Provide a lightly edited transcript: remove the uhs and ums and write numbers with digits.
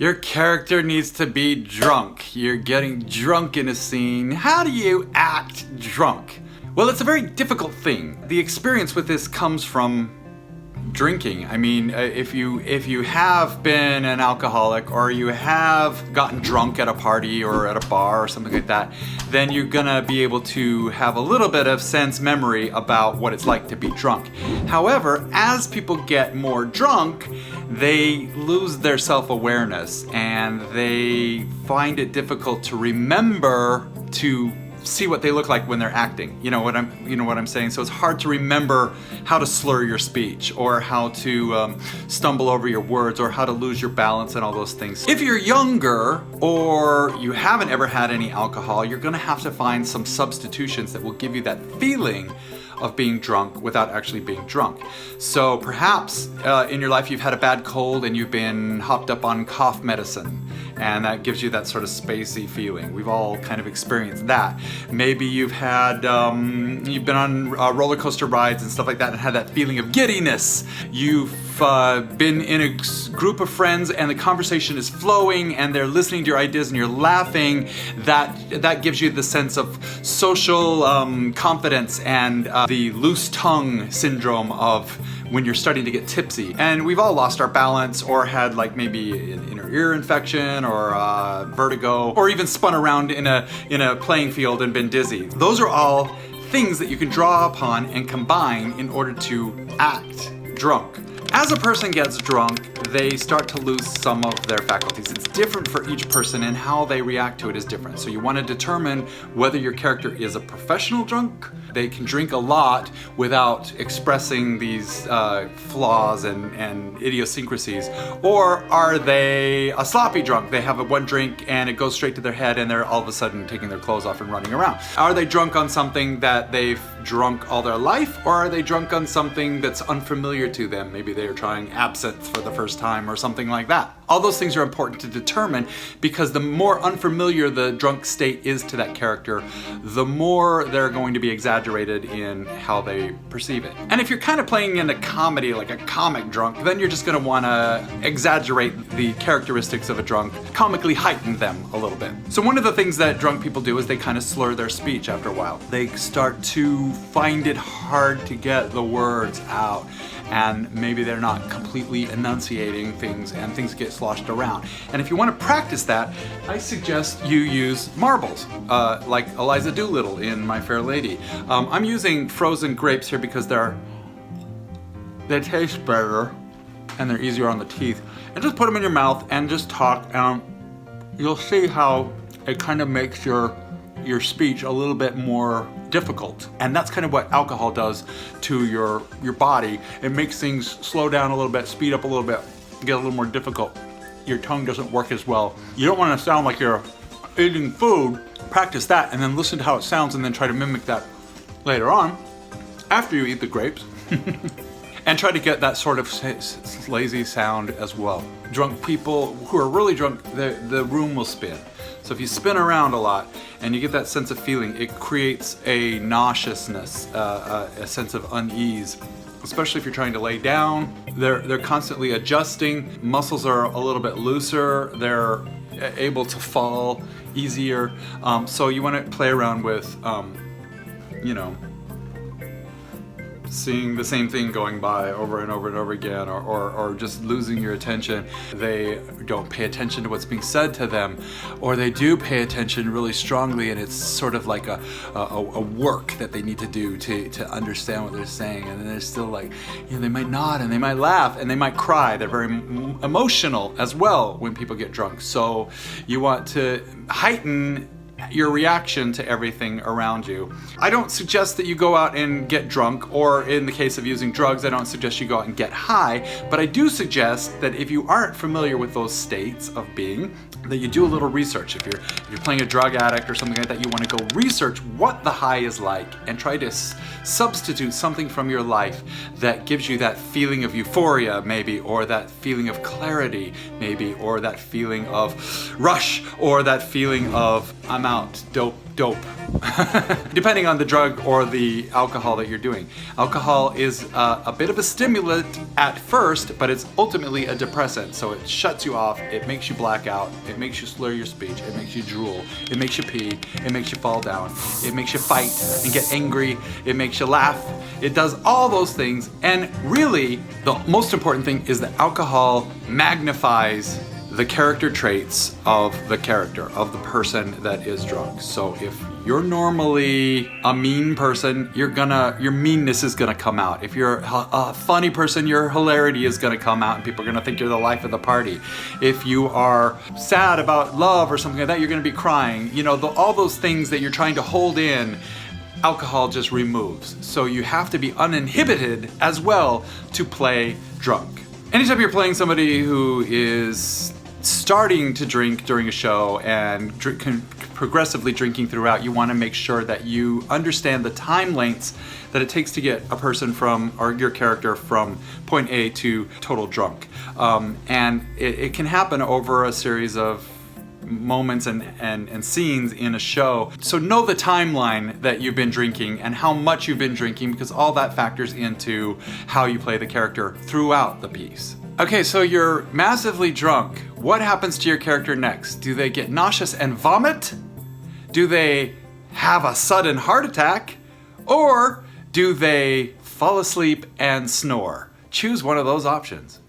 Your character needs to be drunk. You're getting drunk in a scene. How do you act drunk? Well, it's a very difficult thing. The experience with this comes from drinking. I mean, if you have been an alcoholic or you have gotten drunk at a party or at a bar or something like that, then you're gonna be able to have a little bit of sense memory about what it's like to be drunk. However, as people get more drunk, they lose their self-awareness and they find it difficult to remember to see what they look like when they're acting. You know what I'm saying? So it's hard to remember how to slur your speech or how to stumble over your words or how to lose your balance and all those things. If you're younger or you haven't ever had any alcohol, you're gonna have to find some substitutions that will give you that feeling of being drunk without actually being drunk. So perhaps in your life you've had a bad cold and you've been hopped up on cough medicine, and that gives you that sort of spacey feeling. We've all kind of experienced that. Maybe you've had, you've been on roller coaster rides and stuff like that and had that feeling of giddiness. You've been in a group of friends and the conversation is flowing and they're listening to your ideas and you're laughing. That gives you the sense of social confidence and the loose tongue syndrome of when you're starting to get tipsy. And we've all lost our balance or had like maybe an inner ear infection or vertigo or even spun around in a playing field and been dizzy. Those are all things that you can draw upon and combine in order to act drunk. As a person gets drunk, they start to lose some of their faculties. It's different for each person and how they react to it is different. So you want to determine whether your character is a professional drunk. They can drink a lot without expressing these flaws and idiosyncrasies. Or are they a sloppy drunk? They have one drink and it goes straight to their head and they're all of a sudden taking their clothes off and running around. Are they drunk on something that they've drunk all their life? Or are they drunk on something that's unfamiliar to them? Maybe they're trying absinthe for the first time or something like that. All those things are important to determine because the more unfamiliar the drunk state is to that character, the more they're going to be exaggerated in how they perceive it. And if you're kind of playing in a comedy, like a comic drunk, then you're just going to want to exaggerate the characteristics of a drunk, comically heighten them a little bit. So one of the things that drunk people do is they kind of slur their speech after a while. They start to find it hard to get the words out. And maybe they're not completely enunciating things and things get sloshed around. And if you want to practice that, I suggest you use marbles, like Eliza Doolittle in My Fair Lady. I'm using frozen grapes here because they taste better and they're easier on the teeth. And just put them in your mouth and just talk, and you'll see how it kind of makes your speech a little bit more difficult. And that's kind of what alcohol does to your body. It makes things slow down a little bit, speed up a little bit, get a little more difficult. Your tongue doesn't work as well. You don't want to sound like you're eating food. Practice that and then listen to how it sounds and then try to mimic that later on after you eat the grapes. And try to get that sort of lazy sound as well. Drunk people who are really drunk, the room will spin. So if you spin around a lot and you get that sense of feeling, it creates a nauseousness, a sense of unease, especially if you're trying to lay down. They're constantly adjusting. Muscles are a little bit looser. They're able to fall easier. So you want to play around with, seeing the same thing going by over and over and over again, or just losing your attention. They don't pay attention to what's being said to them, or they do pay attention really strongly, and it's sort of like a work that they need to do to understand what they're saying. And then they're still like, they might nod and they might laugh and they might cry. They're very emotional as well when people get drunk. So you want to heighten your reaction to everything around you. I don't suggest that you go out and get drunk, or in the case of using drugs, I don't suggest you go out and get high, but I do suggest that if you aren't familiar with those states of being, that you do a little research. If you're playing a drug addict or something like that, you want to go research what the high is like and try to substitute something from your life that gives you that feeling of euphoria maybe, or that feeling of clarity maybe, or that feeling of rush, or that feeling of I'm out, dope dope, depending on the drug or the alcohol that you're doing. Alcohol is a bit of a stimulant at first, but it's ultimately a depressant. So it shuts you off, it makes you black out, it makes you slur your speech, it makes you drool, it makes you pee, it makes you fall down, it makes you fight and get angry, it makes you laugh. It does all those things, and really the most important thing is that alcohol magnifies the character traits of the character, of the person that is drunk. So if you're normally a mean person, your meanness is gonna come out. If you're a funny person, your hilarity is gonna come out and people are gonna think you're the life of the party. If you are sad about love or something like that, you're gonna be crying. You know, all those things that you're trying to hold in, alcohol just removes. So you have to be uninhibited as well to play drunk. Anytime you're playing somebody who is starting to drink during a show and progressively drinking throughout, you want to make sure that you understand the time lengths that it takes to get a person from, or your character from point A to total drunk. And it can happen over a series of moments and scenes in a show. So know the timeline that you've been drinking and how much you've been drinking, because all that factors into how you play the character throughout the piece. Okay, so you're massively drunk. What happens to your character next? Do they get nauseous and vomit? Do they have a sudden heart attack? Or do they fall asleep and snore? Choose one of those options.